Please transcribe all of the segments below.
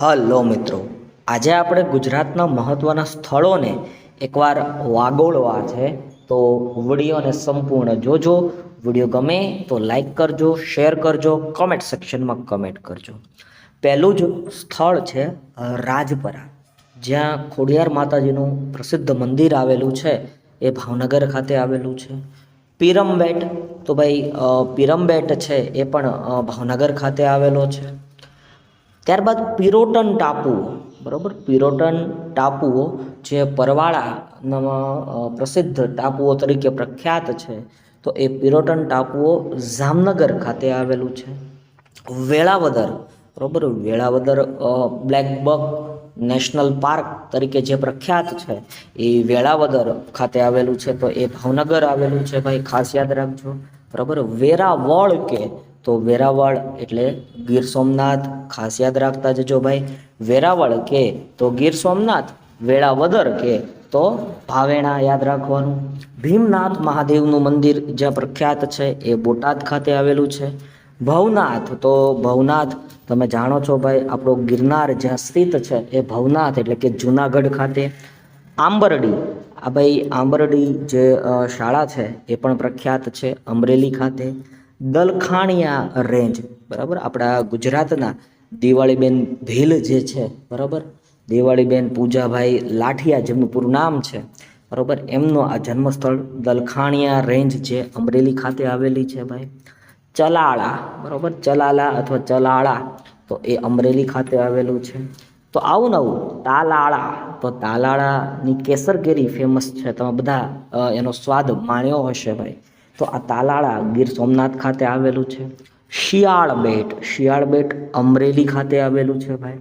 Hello મિત્રો, આજે આપણે ગુજરાતના મહત્ત્વના સ્થળોને એકવાર વાગોળવા છે. તો વિડીયોને સંપૂર્ણ જોજો. વિડીયો ગમે તો લાઈક કરજો, શેર કરજો, કમેન્ટ સેક્શનમાં કમેન્ટ કરજો. પહેલું જ સ્થળ છે રાજપરા, જ્યાં ખોડિયાર માતાજીનું પ્રસિદ્ધ મંદિર આવેલું છે. એ ભાવનગર ખાતે આવેલું છે. પીરમબેટ, તો ભાઈ પીરમબેટ છે એ પણ ભાવનગર ખાતે આવેલો છે. ત્યારબાદ પિરોટન ટાપુઓ, બરાબર, પિરોટન ટાપુઓ જે પરવાળામાં પ્રસિદ્ધ ટાપુઓ તરીકે પ્રખ્યાત છે. તો એ પિરોટન ટાપુઓ જામનગર ખાતે આવેલું છે. વેળાવદર, બરાબર, Velavadar black buck national park તરીકે જે પ્રખ્યાત છે એ વેળાવદર ખાતે આવેલું છે. તો એ ભાવનગર આવેલું છે ભાઈ, ખાસ યાદ રાખજો. બરાબર, વેરાવળ કે તો વેરાવળ એટલે ગીર સોમનાથ, ખાસ યાદ રાખતા જજો ભાઈ. વેરાવળ કે તો ગીર સોમનાથ, વેળાવદર કે તો ભાવેણા, યાદ રાખવાનું. ભીમનાથ મહાદેવનું મંદિર જ્યાં પ્રખ્યાત છે એ બોટાદ ખાતે આવેલું છે. ભવનાથ, તો ભવનાથ તમે જાણો છો ભાઈ, આપણો ગિરનાર જ્યાં સ્થિત છે એ ભવનાથ એટલે કે જુનાગઢ ખાતે. આંબરડી, આ ભાઈ આંબરડી જે શાળા છે એ પણ પ્રખ્યાત છે, અમરેલી ખાતે. દલખાણિયા રેન્જ, બરાબર, આપણા ગુજરાતના દિવાળીબેન ભીલ જે છે, બરાબર, દિવાળીબેન પૂજાભાઈ લાઠિયા જેમનું પૂરું નામ છે, બરાબર, એમનું આ જન્મસ્થળ દલખાણિયા રેન્જ જે અમરેલી ખાતે આવેલી છે ભાઈ. ચલાળા, બરાબર, ચલાલા અથવા ચલાળા, તો એ અમરેલી ખાતે આવેલું છે. તો આવું નવું તાલાળા, તો તાલાળાની કેસર કેરી ફેમસ છે, તમે બધા એનો સ્વાદ માણ્યો હશે ભાઈ. તો આ તાલાળા ગીર સોમનાથ ખાતે આવેલું છે. શિયાળ બેટ, શિયાળ બેટ અમરેલી ખાતે આવેલું છે ભાઈ.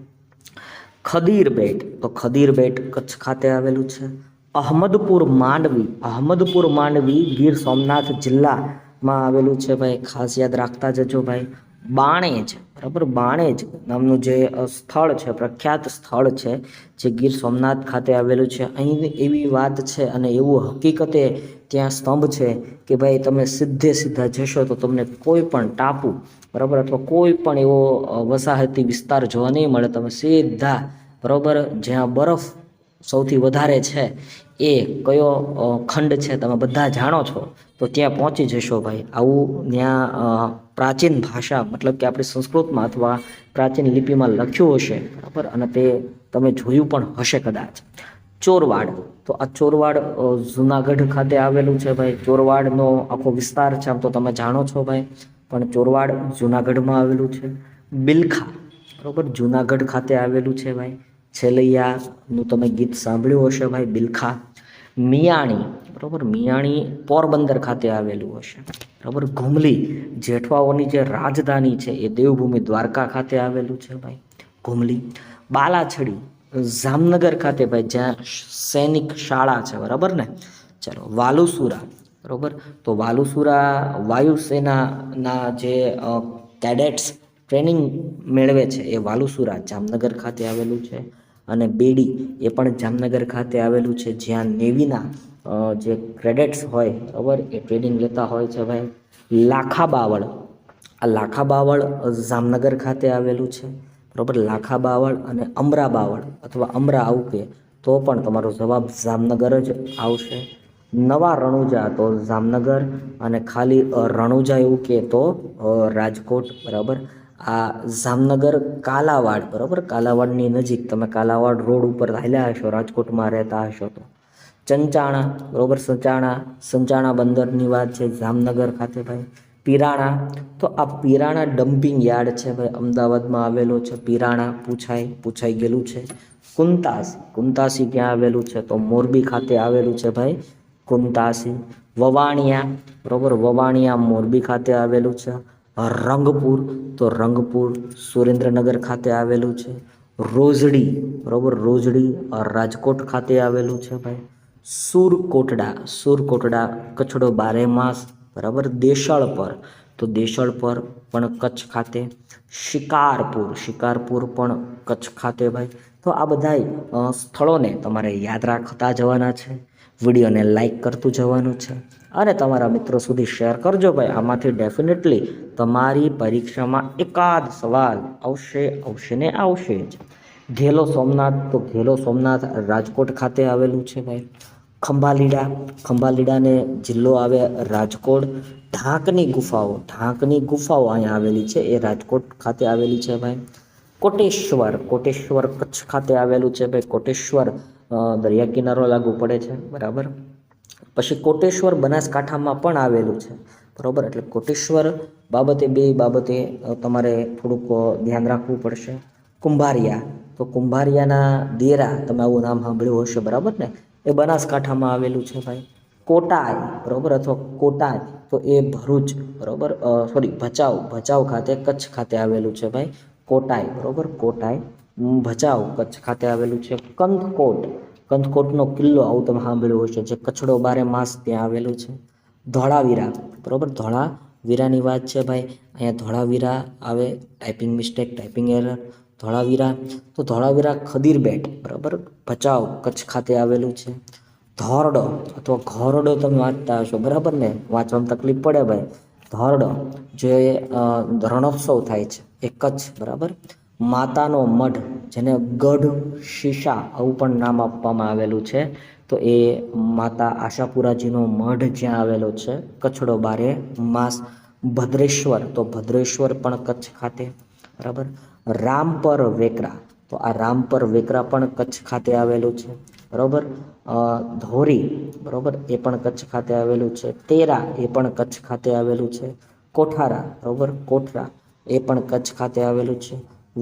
ખદીર બેટ, તો ખદીર બેટ કચ્છ ખાતે આવેલું છે. અહમદપુર માંડવી, અહમદપુર માંડવી ગીર સોમનાથ જિલ્લામાં આવેલું છે ભાઈ, ખાસ યાદ રાખતા જજો ભાઈ. બાણેજ, બરાબર, બાણેજ નામનું જે સ્થળ છે, પ્રખ્યાત સ્થળ છે, જે ગીર સોમનાથ ખાતે આવેલું છે. અહીં એવી વાત છે અને એવું હકીકતે ત્યાં સ્તંભ છે કે ભાઈ તમે સીધા જશો તો તમને કોઈ પણ ટાપુ, બરાબર, અથવા કોઈ પણ એવો વસાહતી વિસ્તાર જોવા નહીં મળે. તમે સીધા, બરાબર, જ્યાં બરફ સૌથી વધારે છે એ કયો ખંડ છે તમે બધા જાણો છો, તો ત્યાં પહોંચી જશો ભાઈ. આવું ત્યાં પ્રાચીન ભાષા, મતલબ કે આપણી સંસ્કૃતમાં અથવા પ્રાચીન લિપિમાં લખ્યું હશે, બરાબર, અને તે તમે જોયું પણ હશે કદાચ. ચોરવાડ, તો આ ચોરવાડ જુનાગઢ ખાતે આવેલું છે ભાઈ. ચોરવાડનો આખો વિસ્તાર છે, આમ તો તમે જાણો છો ભાઈ, પણ ચોરવાડ જુનાગઢમાં આવેલું છે. બિલખા, બરાબર, જુનાગઢ ખાતે આવેલું છે ભાઈ. છેલૈયાનું તમે ગીત સાંભળ્યું હશે ભાઈ, બિલખા. મિયાણી, બરાબર, મિયાણી પોરબંદર ખાતે આવેલું હશે, બરાબર. ઘુમલી, જેઠવાઓની જે રાજધાની છે એ દેવભૂમિ દ્વારકા ખાતે આવેલું છે ભાઈ, ઘુમલી. બાલાછડી જામનગર ખાતે ભાઈ, જ્યાં સૈનિક શાળા છે, બરાબર ને. ચલો, વાલુસુરા, બરાબર, તો વાલુસુરા વાયુસેનાના જે કેડેટ્સ ટ્રેનિંગ મેળવે છે એ વાલુસુરા જામનગર ખાતે આવેલું છે. અને બેડી એ પણ જામનગર ખાતે આવેલું છે, જ્યાં નેવીના જે કેડેટ્સ હોય, બરાબર, એ ટ્રેનિંગ લેતા હોય છે ભાઈ. લાખા બાવળ, આ લાખા બાવળ જામનગર ખાતે આવેલું છે, બરાબર. લાખા બાવળ અને અમરા બાવળ અથવા અમરા આવું કે તો પણ તમારો જવાબ જામનગર જ આવશે. નવા રણુજા, તો જામનગર, અને ખાલી રણુજા એવું કે તો રાજકોટ, બરાબર. આ જામનગર કાલાવાડ, બરાબર, કાલાવાડની નજીક, તમે કાલાવાડ રોડ ઉપર હાલ્યા હશો, રાજકોટમાં રહેતા હશો તો. ચંચાણા, બરાબર, સંચાણા બંદરની વાત છે જામનગર ખાતે ભાઈ. પિરાણા, તો આ પિરાણા ડમ્પિંગ યાર્ડ છે ભાઈ, અમદાવાદમાં આવેલો છે. પિરાણા પૂછાઈ ગયેલું છે. કુંતાસી, કુંતાસી ક્યાં આવેલું છે તો મોરબી ખાતે આવેલું છે ભાઈ, કુંતાસી. વવાણિયા, બરાબર, વવાણિયા મોરબી ખાતે આવેલું છે. રંગપુર, તો રંગપુર સુરેન્દ્રનગર ખાતે આવેલું છે. રોજડી, બરાબર, રોજડી રાજકોટ ખાતે આવેલું છે ભાઈ. સુરકોટડા, સુરકોટડા કચ્છડો બારે માસ, બરાબર. દેશળપર, તો દેશળપર પણ કચ્છ ખાતે. શિકારપુર, શિકારપુર પણ કચ્છ ખાતે ભાઈ. તો આ બધા સ્થળોને તમારે યાદ રાખતા જવાના છે. વિડીયોને લાઈક કરતું જવાનું છે અને તમારા મિત્રો સુધી શેર કરજો ભાઈ. આમાંથી ડેફિનેટલી તમારી પરીક્ષામાં એકાદ સવાલ આવશે ને આવશે જ. ઘેલો સોમનાથ, તો ઘેલો સોમનાથ રાજકોટ ખાતે આવેલું છે ભાઈ. ખંભાલીડા, ખંભાલીડાને જિલ્લો આવે રાજકોટ. ઢાંકની ગુફાઓ, ઢાંકની ગુફાઓ અહીંયા આવેલી છે, એ રાજકોટ ખાતે આવેલી છે ભાઈ. કોટેશ્વર, કોટેશ્વર કચ્છ ખાતે આવેલું છે ભાઈ. કોટેશ્વર દરિયા કિનારો લાગુ પડે છે, બરાબર. પછી કોટેશ્વર બનાસકાંઠામાં પણ આવેલું છે, બરાબર. એટલે કોટેશ્વર બાબતે બે બાબતે તમારે થોડુંક ધ્યાન રાખવું પડશે. કુંભારિયા, તો કુંભારિયાના દેરા, તમે આવું નામ સાંભળ્યું હશે, બરાબર ને, એ બનાસકાંઠામાં આવેલું છે ભાઈ. કોટાય, બરાબર, અથવા કોટાય, તો એ ભરૂચ, બરાબર, સોરી ભચાઉ, ભચાઉ ખાતે કચ્છ ખાતે આવેલું છે ભાઈ. કોટાય, બરાબર, કોટાય ભચાઉ કચ્છ ખાતે આવેલું છે. કંથકોટ, કંથકોટનો કિલ્લો આવું તમે સાંભળ્યું હશે, જે કચ્છડો બારે માસ ત્યાં આવેલું છે. ધોળાવીરા, બરાબર, ધોળાવીરાની વાત છે ભાઈ. અહીંયા ધોળાવીરા આવે, typing mistake, typing error. Dholavira, તો ધોળાવીરા ખદીર બેટ, બરાબર, ભચાઉ કચ્છ ખાતે આવેલું છે. ધોરડો અથવા ઘોરડો તમે વાંચતા હશો, બરાબર ને, વાંચવામાં તકલીફ પડે ભાઈ. ધોરડો જે રણોત્સવ થાય છે એ કચ્છ, બરાબર. માતાનો મઢ, જેને ગઢ શીશા આવું પણ નામ આપવામાં આવેલું છે, તો એ માતા આશાપુરાજીનો મઢ જ્યાં આવેલો છે, કચ્છડો બારે માસ. ભદ્રેશ્વર, તો ભદ્રેશ્વર પણ કચ્છ ખાતે, બરાબર. રામપર વેકરા, તો આ રામપર વેકરા પણ કચ્છ ખાતે આવેલું છે, બરાબર. ધોરી, બરાબર, એ પણ કચ્છ ખાતે આવેલું છે. તેરા, એ પણ કચ્છ ખાતે આવેલું છે. કોઠારા, બરાબર, કોઠરા, એ પણ કચ્છ ખાતે આવેલું છે.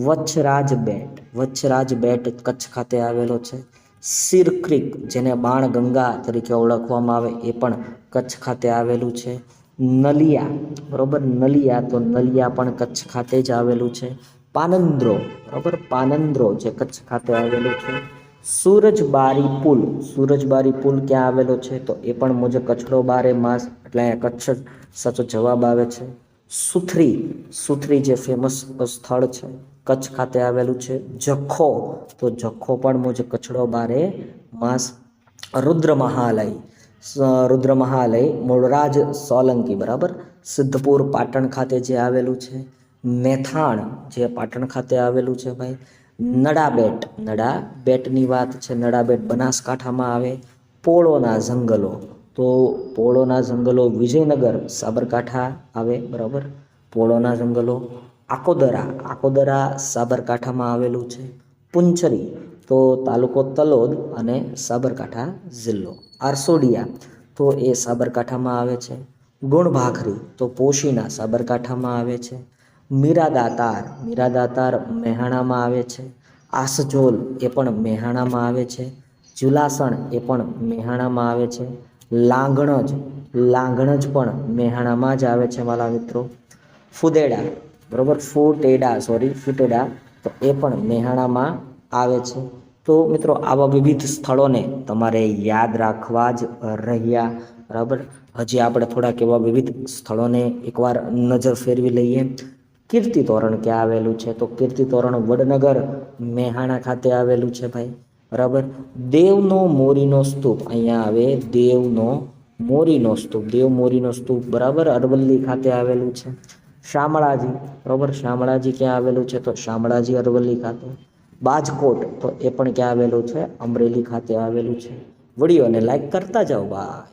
વચ્છરાજ બેટ, વચ્છરાજ બેટ કચ્છ ખાતે આવેલો છે. સિર ક્રીક, જેને બાણગંગા તરીકે ઓળખવામાં આવે, એ પણ કચ્છ ખાતે આવેલું છે. નલિયા, બરાબર, નલિયા, તો નલિયા પણ કચ્છ ખાતે જ આવેલું છે. પાનંદ્રો, બરાબર, પાનંદ્રો જે કચ્છ ખાતે આવેલું છે. સૂરજબારી પુલ, સૂરજબારી પુલ ક્યાં આવેલો છે, તો એ પણ મુજબ કચ્છડો બારે માસ, એટલે અહીંયા કચ્છ સાચો જવાબ આવે છે. સુથરી, સુથરી જે ફેમસ સ્થળ છે, કચ્છ ખાતે આવેલું છે. જખો, તો જખો પણ મુજબ કચ્છડો બારે માસ. રુદ્ર મહાલય, રુદ્ર મહાલય મૂળરાજ સોલંકી, બરાબર, સિદ્ધપુર પાટણ ખાતે જે આવેલું છે. મેથાણ, જે પાટણ ખાતે આવેલું છે ભાઈ. નડાબેટ, નડાબેટની વાત છે, નડાબેટ બનાસકાંઠામાં આવે. પોળોના જંગલો, તો પોળોના જંગલો વિજયનગર સાબરકાંઠા આવે, બરાબર. પોળોના જંગલો. આકોદરા, આકોદરા સાબરકાંઠામાં આવેલું છે. પુંચરી, તો તાલુકો તલોદ અને સાબરકાંઠા જિલ્લો. આરસોડિયા, તો એ સાબરકાંઠામાં આવે છે. ગુણભાખરી, તો પોશીના સાબરકાંઠામાં આવે છે. મીરાદાતાર, મીરાદાતાર મહેસાણામાં આવે છે. આસજોલ, એ પણ મહેસાણામાં આવે છે. જુલાસણ, એ પણ મહેસાણામાં આવે છે. લાંગણજ, લાંગણજ પણ મહેસાણામાં જ આવે છે મારા મિત્રો. ફુદેડા, બરાબર, ફુટેડા, તો એ પણ મહેસાણામાં આવે છે. તો મિત્રો આવા વિવિધ સ્થળોને તમારે યાદ રાખવા જ રહ્યા, બરાબર. હજી આપણે થોડાક એવા વિવિધ સ્થળોને એકવાર નજર ફેરવી લઈએ. કીર્તિ તોરણ ક્યાં આવેલું છે, તો કીર્તિ તોરણ વડનગર મહેસાણા ખાતે આવેલું છે ભાઈ, બરાબર. દેવનો મોરીનો સ્તૂપ અહીંયા આવે, દેવનો મોરીનો સ્તૂપ, દેવ મોરીનો સ્તૂપ, બરાબર, અરવલ્લી ખાતે આવેલું છે. શામળાજી, બરાબર, શામળાજી ક્યાં આવેલું છે, તો શામળાજી અરવલ્લી ખાતે. બાજકોટ, તો એ પણ ક્યાં આવેલું છે, અમરેલી ખાતે આવેલું છે. વિડીયોને લાઈક કરતા જાઓ ભાઈ.